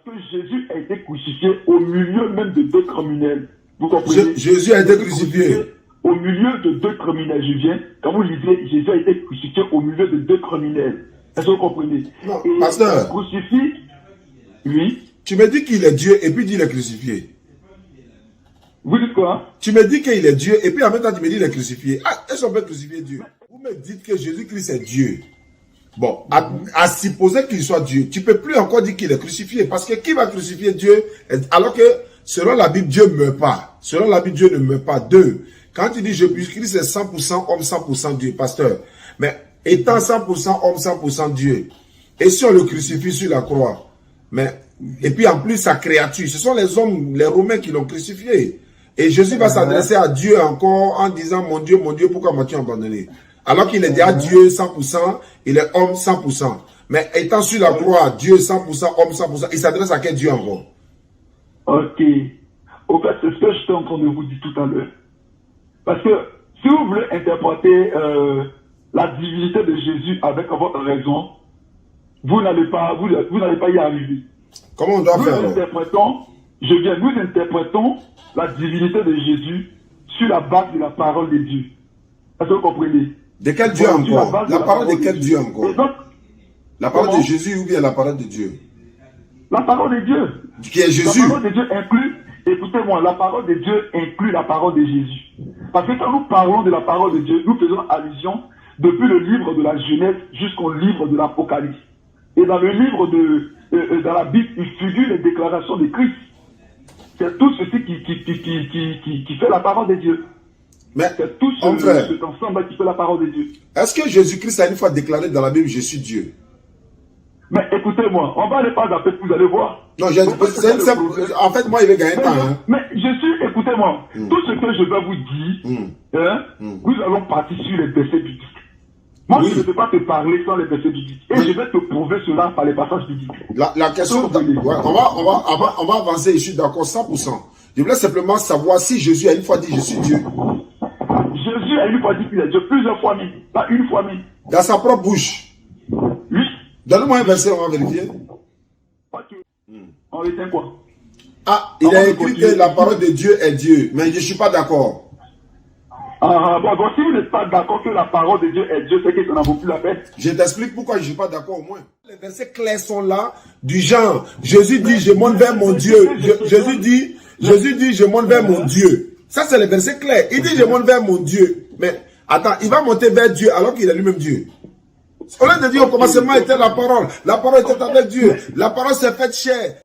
que Jésus a été crucifié au milieu même de deux criminels. Vous comprenez? Jésus a été crucifié. Au milieu de deux criminels, je viens. Quand vous lisez, Jésus a été crucifié au milieu de deux criminels. Est-ce que vous comprenez? Non, et pasteur. Crucifié, oui. Tu me dis qu'il est Dieu et puis il est crucifié. Vous dites quoi? Tu me dis qu'il est Dieu et puis en même temps tu me dis qu'il est crucifié. Ah, est-ce qu'on peut crucifier Dieu? Vous me dites que Jésus-Christ est Dieu. Bon, à supposer qu'il soit Dieu, tu ne peux plus encore dire qu'il est crucifié. Parce que qui va crucifier Dieu? Alors que selon la Bible, Dieu ne meurt pas. Selon la Bible, Dieu ne meurt pas. Deux, quand tu dis Jésus-Christ est 100% homme, 100% Dieu, pasteur. Mais étant 100% homme, 100% Dieu. Et si on le crucifie sur la croix? Et puis en plus sa créature, ce sont les hommes, les Romains qui l'ont crucifié. Et Jésus va s'adresser à Dieu encore en disant, mon Dieu, pourquoi m'as-tu abandonné? Alors qu'il est déjà Dieu 100%, il est homme 100%. Mais étant sur la croix, Dieu 100%, homme 100%, il s'adresse à quel Dieu encore? Ok. Au fait, c'est ce que j'étais en train de vous dire tout à l'heure. Parce que si vous voulez interpréter la divinité de Jésus avec votre raison, vous n'allez pas y arriver. Comment on doit faire? Nous interprétons la divinité de Jésus sur la base de la parole de Dieu. Est-ce que vous comprenez? De quel Dieu encore? La parole de quel Dieu encore? La parole de Jésus ou bien la parole de Dieu? La parole de Dieu. Qui est Jésus? La parole de Dieu inclut, écoutez-moi, la parole de Dieu inclut la parole de Jésus. Parce que quand nous parlons de la parole de Dieu, nous faisons allusion depuis le livre de la Genèse jusqu'au livre de l'Apocalypse. Et dans le livre dans la Bible, il figure les déclarations de Christ. C'est tout ceci qui fait la parole de Dieu. Mais c'est tout cet ensemble qui fait la parole de Dieu. Est-ce que Jésus-Christ a une fois déclaré dans la Bible, je suis Dieu? Mais écoutez-moi, on va aller pas après, vous allez voir. Non, en fait, moi, il va gagner temps. Hein. Mais écoutez-moi, tout ce que je vais vous dire, nous allons partir sur les versets bibliques. Moi, je ne peux pas te parler sans les versets bibliques. Et je vais te prouver cela par les passages bibliques. La question, on va avancer, je suis d'accord 100%. Je voulais simplement savoir si Jésus a une fois dit, je suis Dieu. Jésus a une fois dit qu'il est Dieu, plusieurs fois même, pas une fois même. Dans sa propre bouche. Oui. Donne-moi un verset, on va vérifier. Ok. On retient quoi? Ah, il a écrit que la parole de Dieu est Dieu, mais je ne suis pas d'accord. Bon, si vous n'êtes pas d'accord que la parole de Dieu est Dieu, c'est que ça n'en vaut plus la peine. Je t'explique pourquoi je ne suis pas d'accord au moins. Les versets clairs sont là, du genre, Jésus dit, je monte vers mon Dieu. Jésus dit, je monte vers mon Dieu. Ça, c'est les versets clairs. Il dit, je monte vers mon Dieu. Mais, attends, il va monter vers Dieu alors qu'il est lui-même Dieu. On a dit au commencement était la parole était avec Dieu. La parole s'est faite chair.